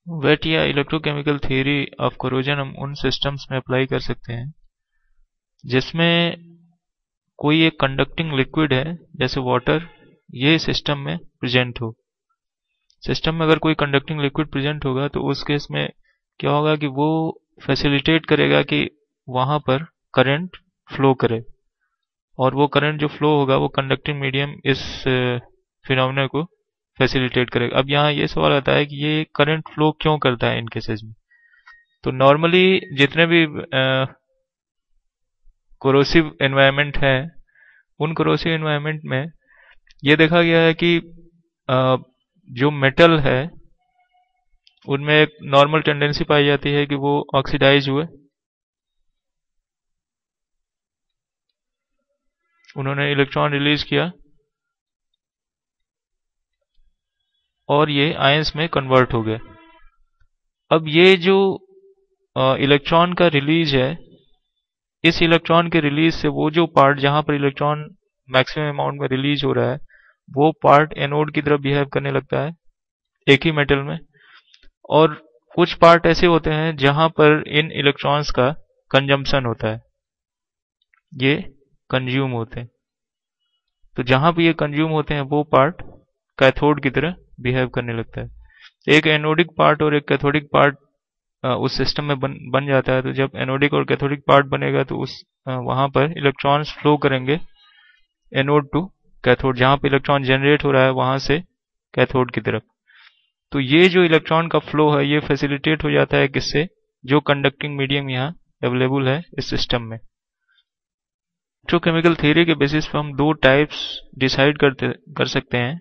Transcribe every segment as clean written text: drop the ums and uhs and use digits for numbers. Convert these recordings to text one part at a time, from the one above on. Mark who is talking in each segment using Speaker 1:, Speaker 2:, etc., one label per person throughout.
Speaker 1: Wait या electrochemical theory of corrosion हम उन सिस्टम्स में अप्लाई कर सकते हैं जिसमें कोई एक कंडक्टिंग लिक्विड है, जैसे वाटर, ये सिस्टम में प्रेजेंट हो। सिस्टम में अगर कोई कंडक्टिंग लिक्विड प्रेजेंट होगा तो उस केस में क्या होगा कि वो फैसिलिटेट करेगा कि वहां पर करंट फ्लो करे, और वो करंट जो फ्लो होगा वो कंडक्टिंग मीडियम इस फिनोमेना को फैसिलिटेट करेगा। अब यहाँ ये सवाल आता है कि ये करंट फ्लो क्यों करता है इन केसेस में। तो नॉर्मली जितने भी कोरोसिव एनवायरनमेंट है, उन कोरोसिव एनवायरनमेंट में ये देखा गया है कि जो मेटल है उनमें एक नॉर्मल टेंडेंसी पाई जाती है कि वो ऑक्सीडाइज हुए। उन्होंने इलेक्ट्रॉन रिलीज किया और ये आयंस में कन्वर्ट हो गए। अब ये जो इलेक्ट्रॉन का रिलीज है, इस इलेक्ट्रॉन के रिलीज से वो जो पार्ट जहां पर इलेक्ट्रॉन मैक्सिमम अमाउंट में रिलीज हो रहा है, वो पार्ट एनोड की तरफ बिहेव करने लगता है एक ही मेटल में। और कुछ पार्ट ऐसे होते हैं जहां पर इन इलेक्ट्रॉन्स का कंजम्पशन होता है, ये कंज्यूम होते हैं। तो जहां भी ये कंज्यूम होते हैं वो पार्ट कैथोड की तरह बिहेव करने लगता है। एक एनोडिक पार्ट और एक कैथोडिक पार्ट उस सिस्टम में बन जाता है। तो जब एनोडिक और कैथोडिक पार्ट बनेगा तो उस वहां पर इलेक्ट्रॉन्स फ्लो करेंगे एनोड टू कैथोड, जहां पर इलेक्ट्रॉन जनरेट हो रहा है वहां से कैथोड की तरफ। तो ये जो इलेक्ट्रॉन का फ्लो है ये फैसिलिटेट हो जाता है किससे, जो कंडक्टिंग मीडियम यहाँ अवेलेबल है इस सिस्टम में। इलेक्ट्रोकेमिकल थ्योरी के बेसिस पर हम दो टाइप्स डिसाइड कर सकते हैं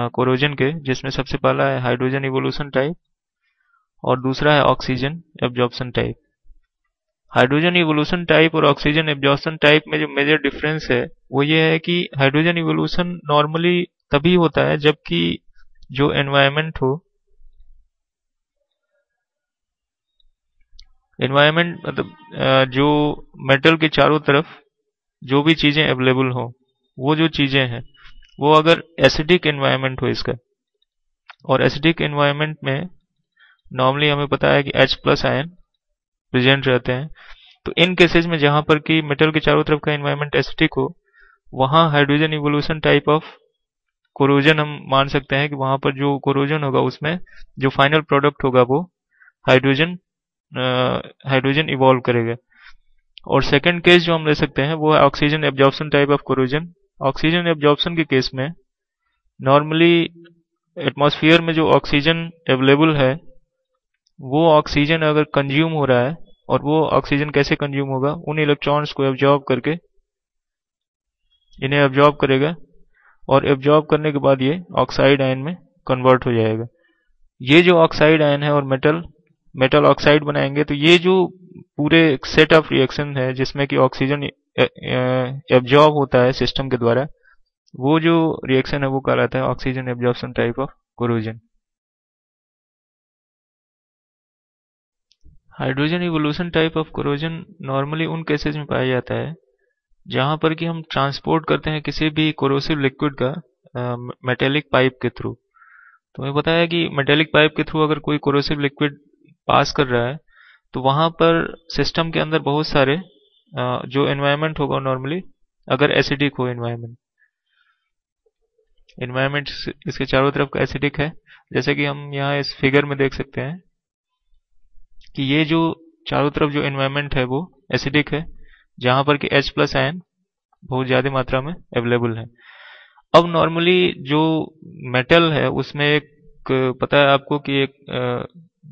Speaker 1: कोरोजन के, जिसमें सबसे पहला है हाइड्रोजन इवोल्यूशन टाइप और दूसरा है oxygen absorption type. Hydrogen evolution type और ऑक्सीजन एब्जॉर्प्शन टाइप में जो मेजर डिफरेंस है वो ये है कि हाइड्रोजन इवोल्यूशन नॉर्मली तभी होता है जबकि जो एनवायरनमेंट हो, एनवायरनमेंट मतलब जो मेटल के चारों तरफ जो भी चीजें अवेलेबल हो, वो जो चीजें हैं वो अगर एसिडिक एनवायरनमेंट हो इसका, और एसिडिक एनवायरनमेंट में नॉर्मली हमें पता है कि H प्लस आयन प्रेजेंट रहते हैं। तो इन केसेस में जहां पर कि मेटल के चारों तरफ का एनवायरनमेंट एसिडिक हो, वहां hydrogen evolution type of corrosion हम मान सकते हैं कि वहां पर जो कोरोजन होगा उसमें जो फाइनल प्रोडक्ट होगा वो हाइड्रोजन हाइड्रोजन इवॉल्व करेगा। और सेकंड केस जो हम ले सकते हैं वो है oxygen absorption type of corrosion. Oxygen absorption के केस में नॉर्मली एटमॉस्फेयर में जो ऑक्सीजन अवेलेबल है वो ऑक्सीजन अगर कंज्यूम हो रहा है, और वो ऑक्सीजन कैसे कंज्यूम होगा, उन इलेक्ट्रॉन्स को एब्जॉर्ब करके इन्हें एब्जॉर्ब करेगा, और एब्जॉर्ब करने के बाद ये ऑक्साइड आयन में कन्वर्ट हो जाएगा। ये जो ऑक्साइड आयन है और मेटल ऑक्साइड बनाएंगे। तो ये जो पूरे सेट ऑफ रिएक्शन है जिसमें कि ऑक्सीजन एब्जॉर्ब होता है सिस्टम के द्वारा, वो जो रिएक्शन है वो कहलाता है oxygen absorption type of corrosion. Hydrogen evolution type of corrosion normally उन केसेस में पाया जाता है जहां पर कि हम ट्रांसपोर्ट करते हैं किसी भी कोरोसिव लिक्विड का मेटेलिक पाइप के थ्रू। तो हमें पता है कि मेटेलिक पाइप के थ्रू अगर कोई कोरोसिव लिक्विड पास कर रहा है तो वहां पर सिस्टम के अंदर बहुत सारे जो एनवायरनमेंट होगा नॉर्मली, अगर एसिडिक हो एनवायरनमेंट इसके चारों तरफ का एसिडिक है, जैसे कि हम यहाँ इस फिगर में देख सकते हैं कि ये जो चारों तरफ जो एनवायरनमेंट है वो एसिडिक है, जहां पर कि H प्लस आयन बहुत ज्यादा मात्रा में अवेलेबल है। अब नॉर्मली जो मेटल है उसमें एक पता है आपको कि एक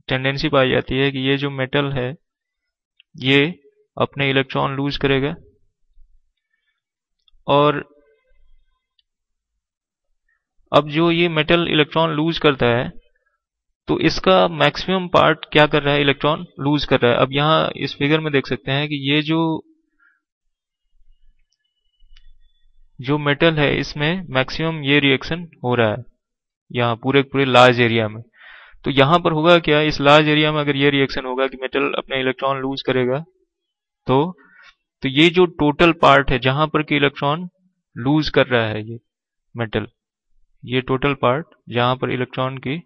Speaker 1: टेंडेंसी पाई जाती है कि ये जो मेटल है ये अपने इलेक्ट्रॉन लूज करेगा, और अब जो ये मेटल इलेक्ट्रॉन लूज करता है तो इसका मैक्सिमम पार्ट क्या कर रहा है, इलेक्ट्रॉन लूज कर रहा है। अब यहाँ इस फिगर में देख सकते हैं कि ये जो मेटल है इसमें मैक्सिमम ये रिएक्शन हो रहा है यहाँ पूरे लार्ज एरिया में। तो यहाँ पर होगा क्या, इस लार्ज एरिया में अगर ये रिएक्शन होगा कि मेटल अपने इलेक्ट्रॉन लूज करेगा, तो ये जो टोटल पार्ट है जहां पर कि इलेक्ट्रॉन लूज कर रहा है ये मेटल, ये टोटल पार्ट जहां पर इलेक्ट्रॉन की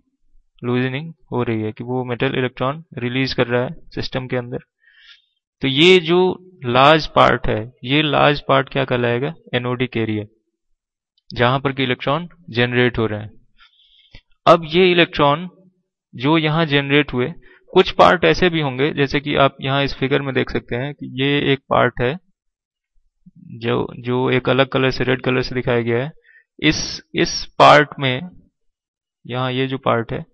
Speaker 1: लूजनिंग हो रही है, कि वो मेटल इलेक्ट्रॉन रिलीज कर रहा है सिस्टम के अंदर। तो ये जो लार्ज पार्ट है, ये लार्ज पार्ट क्या कहलाएगा? एनोडिक एरिया, जहां पर कि इलेक्ट्रॉन जनरेट हो रहे हैं। अब ये इलेक्ट्रॉन जो यहाँ जनरेट हुए, कुछ पार्ट ऐसे भी होंगे, जैसे कि आप यहाँ इस फिगर में देख सकते हैं कि ये एक पार्ट है जो जो एक अलग कलर से, रेड कलर से दिखाया गया है। इस पार्ट में, यहाँ ये जो पार्ट है,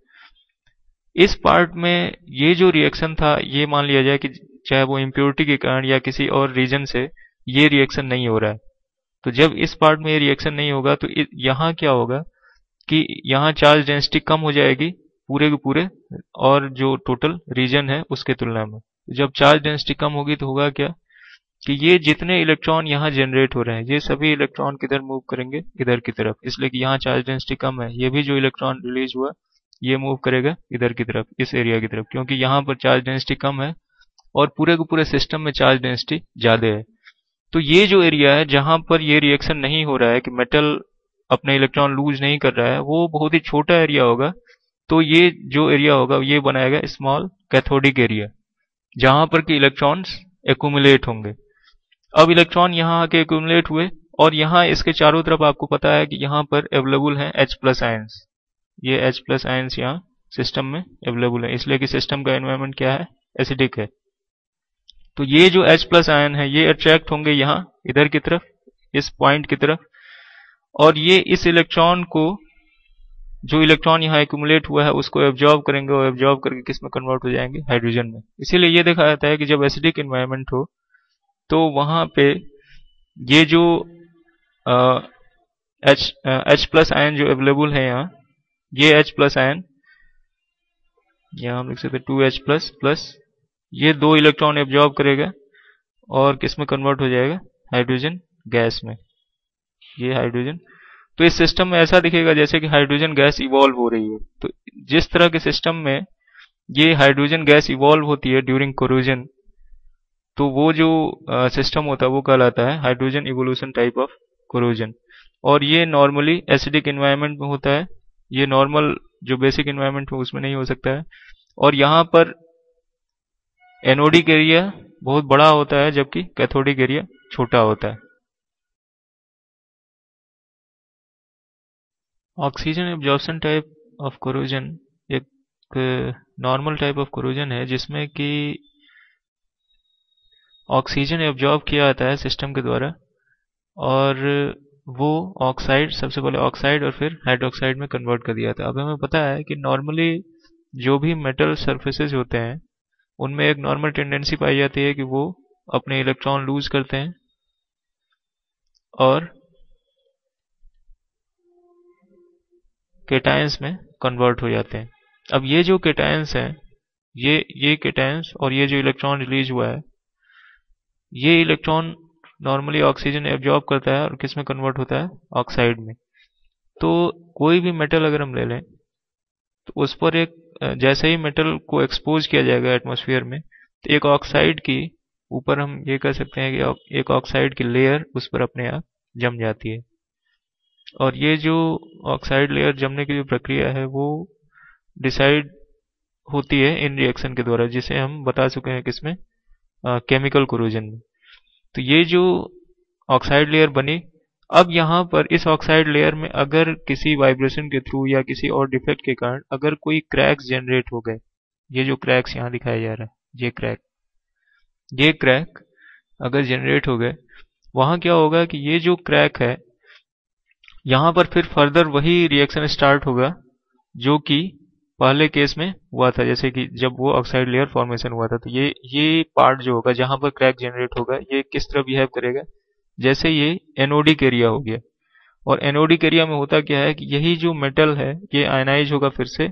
Speaker 1: इस पार्ट में ये जो रिएक्शन था, ये मान लिया जाए कि चाहे वो इम्प्योरिटी के कारण या किसी और रीजन से ये रिएक्शन नहीं हो रहा है। तो जब इस पार्ट में ये रिएक्शन नहीं होगा तो यहाँ क्या होगा कि यहाँ चार्ज डेंसिटी कम हो जाएगी पूरे के पूरे, और जो टोटल रीजन है उसके तुलना में। जब चार्ज डेंसिटी कम होगी तो होगा क्या कि ये जितने इलेक्ट्रॉन यहाँ जनरेट हो रहे हैं, ये सभी इलेक्ट्रॉन किधर मूव करेंगे? इधर की तरफ, इसलिए कि यहाँ चार्ज डेंसिटी कम है। ये भी जो इलेक्ट्रॉन रिलीज हुआ ये मूव करेगा इधर की तरफ, इस एरिया की तरफ, क्योंकि यहाँ पर चार्ज डेंसिटी कम है और पूरे के पूरे सिस्टम में चार्ज डेंसिटी ज्यादा है। तो ये जो एरिया है जहां पर ये रिएक्शन नहीं हो रहा है, कि मेटल अपने इलेक्ट्रॉन लूज नहीं कर रहा है, वो बहुत ही छोटा एरिया होगा। तो ये जो एरिया होगा ये बनाएगा स्मॉल कैथोडिक एरिया, जहां पर कि इलेक्ट्रॉन्स एक्यूमुलेट होंगे। अब इलेक्ट्रॉन यहाँ आके एक्यूमुलेट हुए, और यहाँ इसके चारों तरफ आपको पता है कि यहाँ पर अवेलेबल है H प्लस आयंस। ये H प्लस आयंस यहाँ सिस्टम में अवेलेबल है, इसलिए कि सिस्टम का एनवायरनमेंट क्या है? एसिडिक है। तो ये जो H प्लस आयन है ये अट्रैक्ट होंगे यहाँ इधर की तरफ, इस पॉइंट की तरफ, और ये इस इलेक्ट्रॉन को, जो इलेक्ट्रॉन यहाँ एक्यूमुलेट हुआ है उसको एब्जॉर्ब करेंगे, और एब्जॉर्ब करके किस में कन्वर्ट हो जाएंगे? हाइड्रोजन में। इसीलिए ये देखा जाता है कि जब एसिडिक एनवायरनमेंट हो तो वहां पे ये जो H प्लस आयन जो अवेलेबल है यहाँ, ये H प्लस आयन, यहाँ हम लिख सकते हैं 2H प्लस प्लस, ये दो इलेक्ट्रॉन एब्जॉर्ब करेगा और किस में कन्वर्ट हो जाएगा? हाइड्रोजन गैस में। ये हाइड्रोजन, तो इस सिस्टम में ऐसा दिखेगा जैसे कि हाइड्रोजन गैस इवॉल्व हो रही है। तो जिस तरह के सिस्टम में ये हाइड्रोजन गैस इवॉल्व होती है ड्यूरिंग कोरोजन, तो वो जो सिस्टम होता है वो कहलाता है hydrogen evolution type of corrosion. और ये नॉर्मली एसिडिक एनवायरनमेंट में होता है, ये नॉर्मल जो बेसिक एनवायरनमेंट है उसमें नहीं हो सकता है। और यहाँ पर एनोडिक एरिया बहुत बड़ा होता है जबकि कैथोडिक एरिया छोटा होता है। Oxygen absorption type of corrosion एक नॉर्मल टाइप ऑफ कोरोजन है जिसमें कि ऑक्सीजन एब्जॉर्ब किया जाता है सिस्टम के द्वारा, और वो ऑक्साइड, सबसे पहले ऑक्साइड और फिर हाइड्रोक्साइड में कन्वर्ट कर दिया जाता है। अब हमें पता है कि नॉर्मली जो भी मेटल सरफेसेस होते हैं उनमें एक नॉर्मल टेंडेंसी पाई जाती है कि वो अपने इलेक्ट्रॉन लूज करते हैं और केटायंस में कन्वर्ट हो जाते हैं। अब ये जो केटायंस हैं, ये केटायंस और ये जो इलेक्ट्रॉन रिलीज हुआ है, ये इलेक्ट्रॉन नॉर्मली ऑक्सीजन एब्जॉर्ब करता है और किस में कन्वर्ट होता है? ऑक्साइड में। तो कोई भी मेटल अगर हम ले लें तो उस पर एक, जैसे ही मेटल को एक्सपोज किया जाएगा एटमॉस्फेयर में, तो एक ऑक्साइड की ऊपर, हम ये कह सकते हैं कि एक ऑक्साइड की लेयर उस पर अपने आप जम जाती है। और ये जो ऑक्साइड लेयर जमने की जो प्रक्रिया है वो डिसाइड होती है इन रिएक्शन के द्वारा, जिसे हम बता चुके हैं किसमें? केमिकल कोरोजन में। तो ये जो ऑक्साइड लेयर बनी, अब यहाँ पर इस ऑक्साइड लेयर में अगर किसी वाइब्रेशन के थ्रू या किसी और डिफेक्ट के कारण अगर कोई क्रैक्स जनरेट हो गए, ये जो क्रैक्स यहाँ दिखाया जा रहा है, ये क्रैक अगर जनरेट हो गए, वहां क्या होगा कि ये जो क्रैक है यहाँ पर फिर फर्दर वही रिएक्शन स्टार्ट होगा जो कि पहले केस में हुआ था, जैसे कि जब वो ऑक्साइड लेयर फॉर्मेशन हुआ था। तो ये पार्ट जो होगा जहां पर क्रैक जनरेट होगा, ये किस तरह बिहेव करेगा? जैसे ये एनोडिक एरिया हो गया, और एनोडिक एरिया में होता क्या है कि यही जो मेटल है ये आयनाइज होगा फिर से,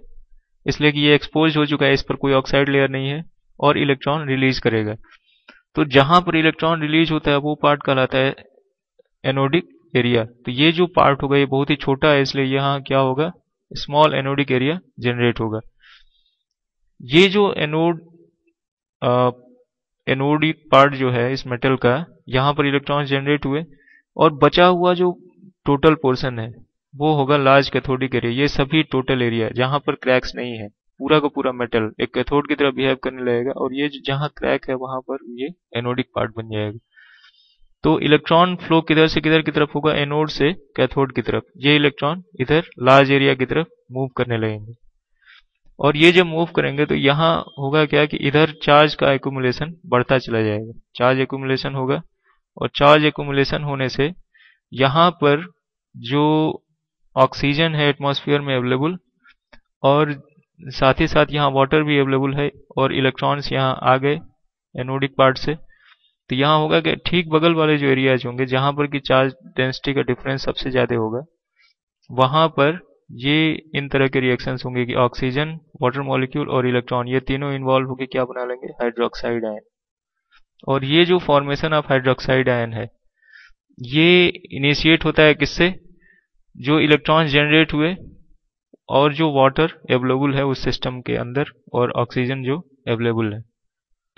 Speaker 1: इसलिए कि ये एक्सपोज हो चुका है, इस पर कोई ऑक्साइड लेयर नहीं है, और इलेक्ट्रॉन रिलीज करेगा। तो जहां पर इलेक्ट्रॉन रिलीज होता है वो पार्ट कहलाता है एनोडिक एरिया। तो ये जो पार्ट होगा ये बहुत ही छोटा है, इसलिए यहाँ क्या होगा? स्मॉल एनोडिक एरिया जनरेट होगा। ये जो एनोडिक पार्ट जो है इस मेटल का, यहाँ पर इलेक्ट्रॉन जनरेट हुए, और बचा हुआ जो टोटल पोर्शन है वो होगा लार्ज कैथोडिक एरिया। ये सभी टोटल एरिया जहां पर क्रैक्स नहीं है, पूरा का पूरा मेटल एक कैथोड की तरह बिहेव करने लगेगा, और ये जहां क्रैक है वहां पर ये एनोडिक पार्ट बन जाएगा। तो इलेक्ट्रॉन फ्लो किधर से किधर की तरफ होगा? एनोड से कैथोड की तरफ। ये इलेक्ट्रॉन इधर लार्ज एरिया की तरफ मूव करने लगेंगे, और ये जब मूव करेंगे तो यहाँ होगा क्या कि इधर चार्ज का एक्यूमुलेशन बढ़ता चला जाएगा, चार्ज एक्यूमुलेशन होगा, और चार्ज एक्यूमुलेशन होने से यहाँ पर जो ऑक्सीजन है एटमॉस्फेयर में अवेलेबल, और साथ ही साथ यहाँ वाटर भी अवेलेबल है, और इलेक्ट्रॉन्स यहाँ आ गए एनोडिक पार्ट से। तो यहाँ होगा कि ठीक बगल वाले जो एरियाज होंगे जहां पर कि चार्ज डेंसिटी का डिफरेंस सबसे ज्यादा होगा, वहां पर ये इन तरह के रिएक्शंस होंगे कि ऑक्सीजन, वाटर मॉलिक्यूल और इलेक्ट्रॉन ये तीनों इन्वॉल्व होकर क्या बना लेंगे? Hydroxide ion. और ये जो फॉर्मेशन ऑफ हाइड्रोक्साइड आयन है, ये इनिशिएट होता है किससे? जो इलेक्ट्रॉन जनरेट हुए और जो वाटर अवेलेबल है उस सिस्टम के अंदर, और ऑक्सीजन जो अवेलेबल है।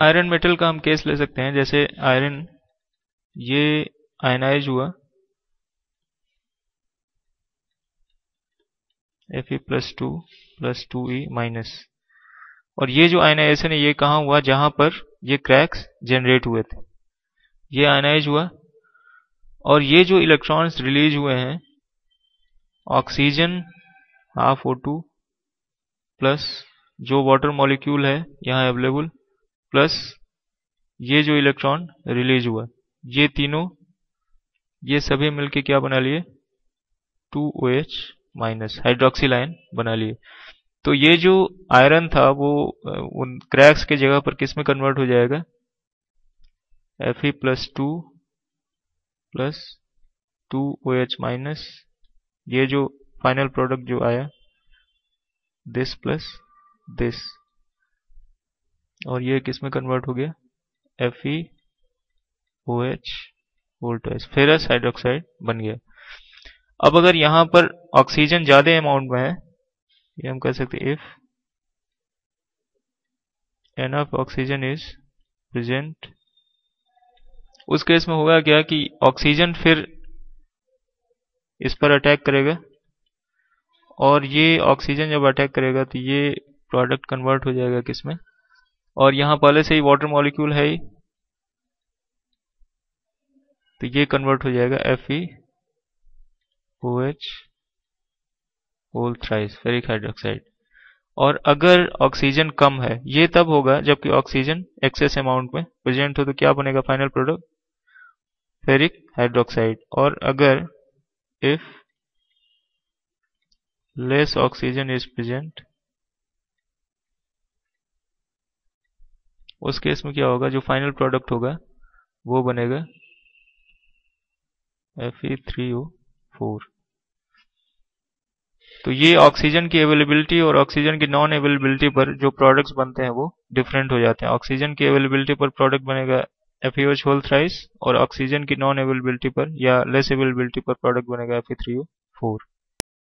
Speaker 1: आयरन मेटल का हम केस ले सकते हैं, जैसे आयरन ये आयनाइज हुआ Fe+2+2E-, और ये जो आयनाइजेशन है ये कहाँ हुआ? जहां पर ये क्रैक्स जनरेट हुए थे, ये आयनाइज हुआ, और ये जो इलेक्ट्रॉन्स रिलीज हुए हैं, ऑक्सीजन O2 प्लस जो वाटर मॉलिक्यूल है यहाँ अवेलेबल, प्लस ये जो इलेक्ट्रॉन रिलीज हुआ, ये तीनों ये सभी मिलके क्या बना लिए? 2OH- हाइड्रोक्सिल आयन बना लिए। तो ये जो आयरन था वो उन क्रैक्स के जगह पर किस में कन्वर्ट हो जाएगा? Fe+2+2OH-, ये जो फाइनल प्रोडक्ट जो आया दिस प्लस दिस, और ये किस में कन्वर्ट हो गया? FeOH वोल्टेज, फेरस हाइड्रोक्साइड बन गया। अब अगर यहां पर ऑक्सीजन ज्यादा अमाउंट में है, ये हम कह सकते हैं if enough oxygen is present, उस केस में होगा क्या कि ऑक्सीजन फिर इस पर अटैक करेगा, और ये ऑक्सीजन जब अटैक करेगा तो ये प्रोडक्ट कन्वर्ट हो जाएगा किसमें? और यहाँ पहले से ही वाटर मॉलिक्यूल है ही, तो ये कन्वर्ट हो जाएगा FeOH whole thrice, ferric hydroxide. और अगर ऑक्सीजन कम है, ये तब होगा जबकि ऑक्सीजन एक्सेस अमाउंट में प्रेजेंट हो, तो क्या बनेगा फाइनल प्रोडक्ट? Ferric hydroxide. और अगर if less oxygen is present, उस केस में क्या होगा? जो फाइनल प्रोडक्ट होगा वो बनेगा Fe3O4। तो ये ऑक्सीजन की अवेलेबिलिटी और ऑक्सीजन की नॉन अवेलेबिलिटी पर जो प्रोडक्ट्स बनते हैं वो डिफरेंट हो जाते हैं। ऑक्सीजन की अवेलेबिलिटी पर प्रोडक्ट बनेगा FeOH होल थ्राइस, और ऑक्सीजन की नॉन अवेलेबिलिटी पर या लेस अवेलेबिलिटी पर प्रोडक्ट बनेगा Fe3O4।